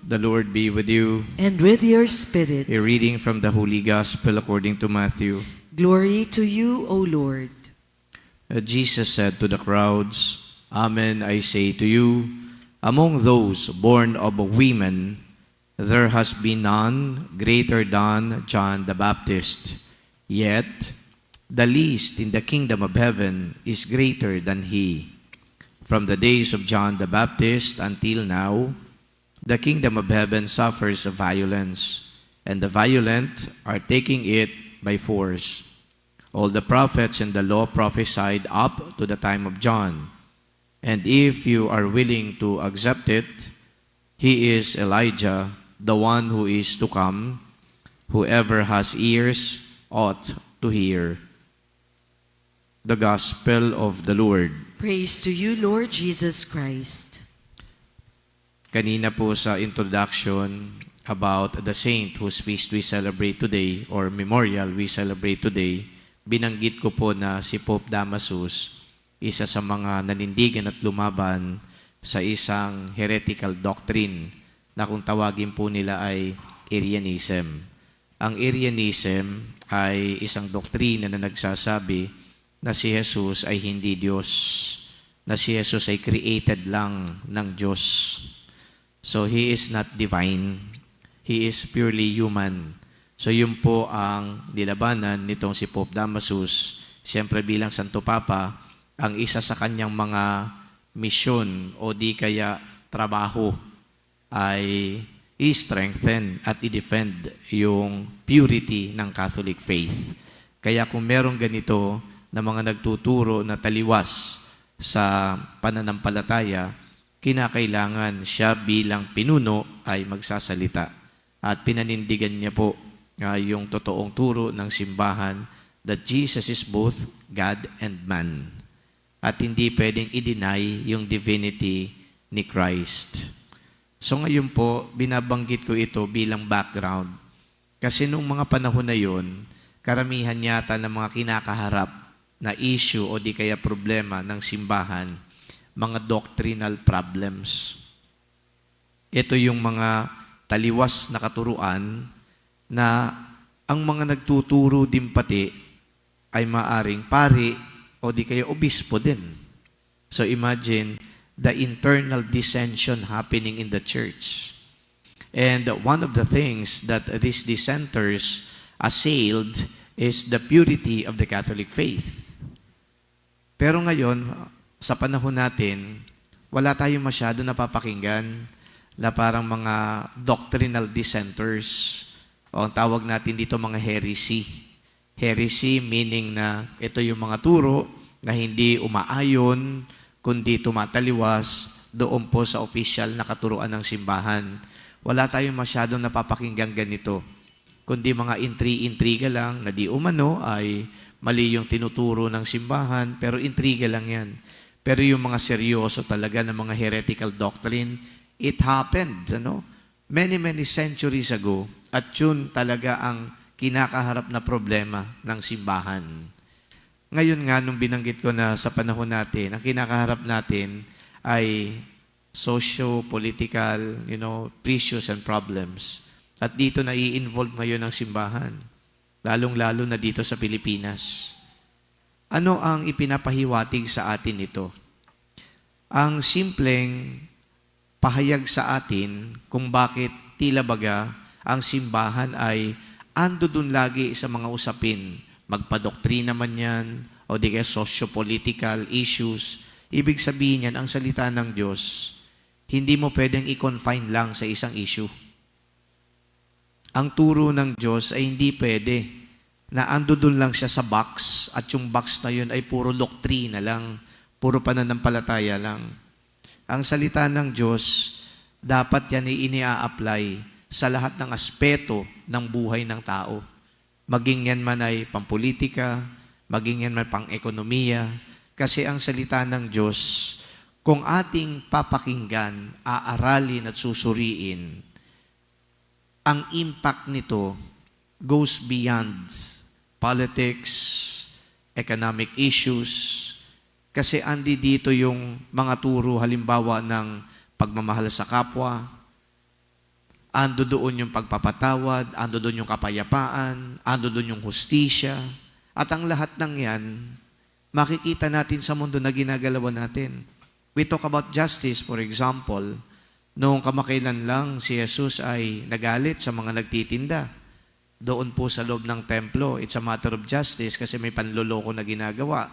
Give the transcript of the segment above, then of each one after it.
The Lord be with you. And with your spirit. A reading from the Holy Gospel according to Matthew. Glory to you, O Lord. Jesus said to the crowds, Amen, I say to you, among those born of women, there has been none greater than John the Baptist. Yet, the least in the kingdom of heaven is greater than he. From the days of John the Baptist until now, the kingdom of heaven suffers violence, and the violent are taking it by force. All the prophets and the law prophesied up to the time of John. And if you are willing to accept it, he is Elijah, the one who is to come. Whoever has ears ought to hear. The Gospel of the Lord. Praise to you, Lord Jesus Christ. Kanina po sa introduction about the saint whose feast we celebrate today, or memorial we celebrate today, binanggit ko po na si Pope Damasus, isa sa mga nanindigan at lumaban sa isang heretical doctrine na kung tawagin po nila ay Arianism. Ang Arianism ay isang doktrina na nagsasabi na si Jesus ay hindi Diyos, na si Jesus ay created lang ng Diyos. So, He is not divine. He is purely human. So, yun po ang nilabanan nitong si Pope Damasus. Siyempre bilang Santo Papa, ang isa sa kanyang mga misyon o di kaya trabaho ay i-strengthen at i-defend yung purity ng Catholic faith. Kaya kung merong ganito na mga nagtuturo na taliwas sa pananampalataya, kinakailangan siya bilang pinuno ay magsasalita. At pinanindigan niya po yung totoong turo ng simbahan that Jesus is both God and man. At hindi pwedeng i-deny yung divinity ni Christ. So ngayon po, binabanggit ko ito bilang background. Kasi nung mga panahon na yon, karamihan yata ng mga kinakaharap na issue o di kaya problema ng simbahan, mga doctrinal problems. Ito yung mga taliwas na katuruan na ang mga nagtuturo din pati ay maaring pari o di kaya obispo din. So imagine the internal dissension happening in the church. And one of the things that these dissenters assailed is the purity of the Catholic faith. Pero ngayon, sa panahon natin, wala tayong masyado napapakinggan na parang mga doctrinal dissenters, o ang tawag natin dito mga heresy. Heresy meaning na ito yung mga turo na hindi umaayon, kundi tumataliwas doon po sa opisyal na katuruan ng simbahan. Wala tayong masyadong napapakinggan ganito, kundi mga intriga lang na di umano ay mali yung tinuturo ng simbahan, pero intriga lang yan. Pero yung mga seryoso talaga ng mga heretical doctrine, it happened, many centuries ago, at yun talaga ang kinakaharap na problema ng simbahan. Ngayon nga, nung binanggit ko na sa panahon natin, ang kinakaharap natin ay socio-political, issues and problems. At dito na i-involve ngayon ang simbahan, lalong-lalo na dito sa Pilipinas. Ano ang ipinapahiwatig sa atin ito? Ang simpleng pahayag sa atin kung bakit tila baga ang simbahan ay ando dun lagi sa mga usapin, magpadoktrina man yan, o di kaya socio-political issues. Ibig sabihin yan, ang salita ng Diyos, hindi mo pwedeng i-confine lang sa isang issue. Ang turo ng Diyos ay hindi pwede na ando dun lang siya sa box at yung box na yun ay puro doktrina lang, puro pananampalataya lang. Ang salita ng Diyos, dapat yan ay ini-apply sa lahat ng aspeto ng buhay ng tao. Maging yan man ay pampolitika, maging yan man pang-ekonomiya, kasi ang salita ng Diyos, kung ating papakinggan, aaralin at susuriin, ang impact nito goes beyond politics, economic issues, kasi andi dito yung mga turo halimbawa ng pagmamahal sa kapwa, ando doon yung pagpapatawad, ando doon yung kapayapaan, ando doon yung hustisya. At ang lahat ng yan, makikita natin sa mundo na ginagalawan natin. We talk about justice, for example. Noong kamakailan lang, si Jesus ay nagalit sa mga nagtitinda. Doon po sa loob ng templo, it's a matter of justice kasi may panloloko na ginagawa.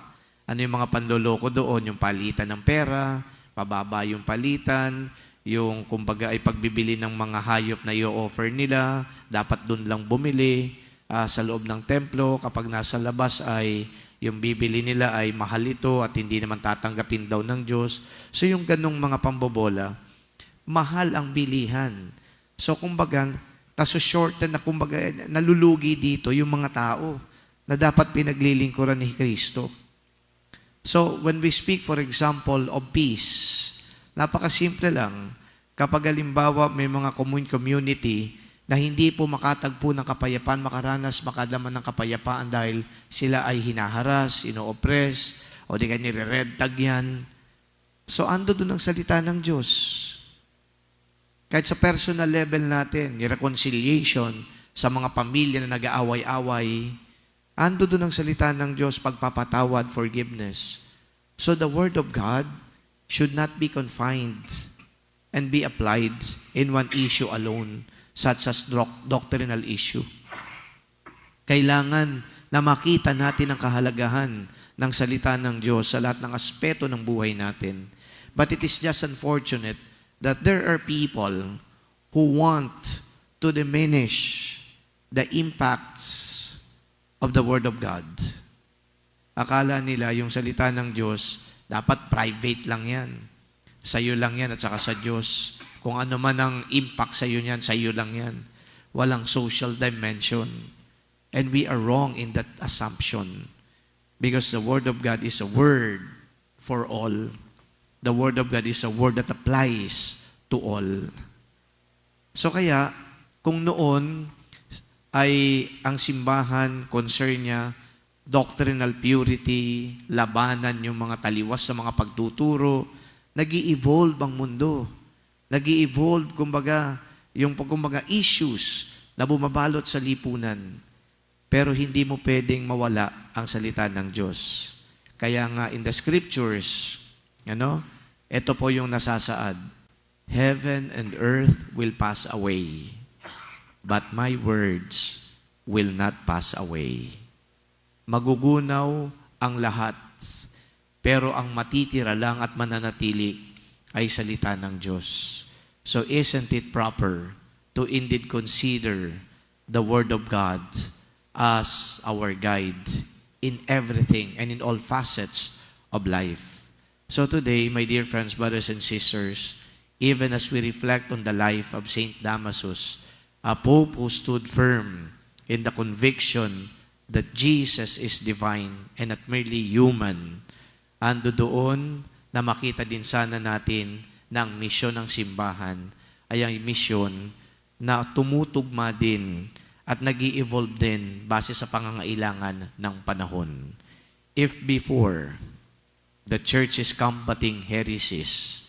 Ano yung mga panloloko doon? Yung palitan ng pera, pababa yung palitan, yung kumbaga ay pagbibili ng mga hayop na i-offer nila, dapat doon lang bumili sa loob ng templo. Kapag nasa labas ay yung bibili nila ay mahal ito at hindi naman tatanggapin daw ng Diyos. So yung ganong mga pambobola, mahal ang bilihan. So kumbaga, shorten na kumbaga, nalulugi dito yung mga tao na dapat pinaglilingkuran ni Kristo. So when we speak, for example, of peace, napakasimple lang. Kapag halimbawa may mga community na hindi po makatagpo ng kapayapaan, makaranas, makadaman ng kapayapaan dahil sila ay hinaharas, ino-oppress, o di kaya nire-red tag yan. So ando doon ang salita ng Diyos. Kahit sa personal level natin, yung reconciliation sa mga pamilya na nag-aaway-away, ando doon ang salita ng Diyos, pagpapatawad, forgiveness. So the Word of God should not be confined and be applied in one issue alone, such as doctrinal issue. Kailangan na makita natin ang kahalagahan ng salita ng Diyos sa lahat ng aspeto ng buhay natin. But it is just unfortunate that there are people who want to diminish the impacts of the Word of God. Akala nila yung salita ng Diyos, dapat private lang yan. Sa'yo lang yan at saka sa Diyos. Kung ano man ang impact sa'yo niyan, sa'yo lang yan. Walang social dimension. And we are wrong in that assumption. Because the Word of God is a word for all. The Word of God is a word that applies to all. So kaya, kung noon ay ang simbahan, concern niya, doctrinal purity, labanan yung mga taliwas sa mga pagtuturo, nag-i-evolve ang mundo. Nag-i-evolve, kumbaga, yung issues na bumabalot sa lipunan. Pero hindi mo pwedeng mawala ang salita ng Diyos. Kaya nga, in the scriptures, ito po yung nasasaad. Heaven and earth will pass away, but my words will not pass away. Magugunaw ang lahat, pero ang matitira lang at mananatili ay salita ng Diyos. So isn't it proper to indeed consider the Word of God as our guide in everything and in all facets of life? So today, my dear friends, brothers and sisters, even as we reflect on the life of Saint Damasus, a Pope who stood firm in the conviction that Jesus is divine and not merely human, ando doon na makita din sana natin ng misyon ng simbahan ay ang misyon na tumutugma din at nag-i-evolve din base sa pangangailangan ng panahon. If before, the Church is combating heresies,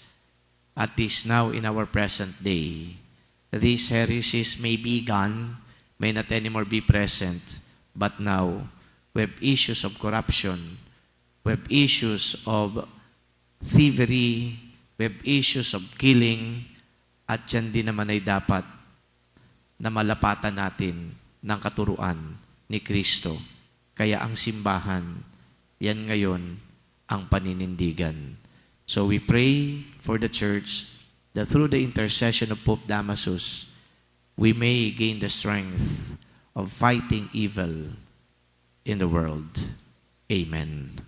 at least now in our present day, these heresies may be gone, may not anymore be present, but now we have issues of corruption, we have issues of thievery, we have issues of killing, at yan din naman ay dapat na malapatan natin ng katuruan ni Kristo. Kaya ang simbahan, yan ngayon ang paninindigan. So we pray for the Church that through the intercession of Pope Damasus, we may gain the strength of fighting evil in the world. Amen.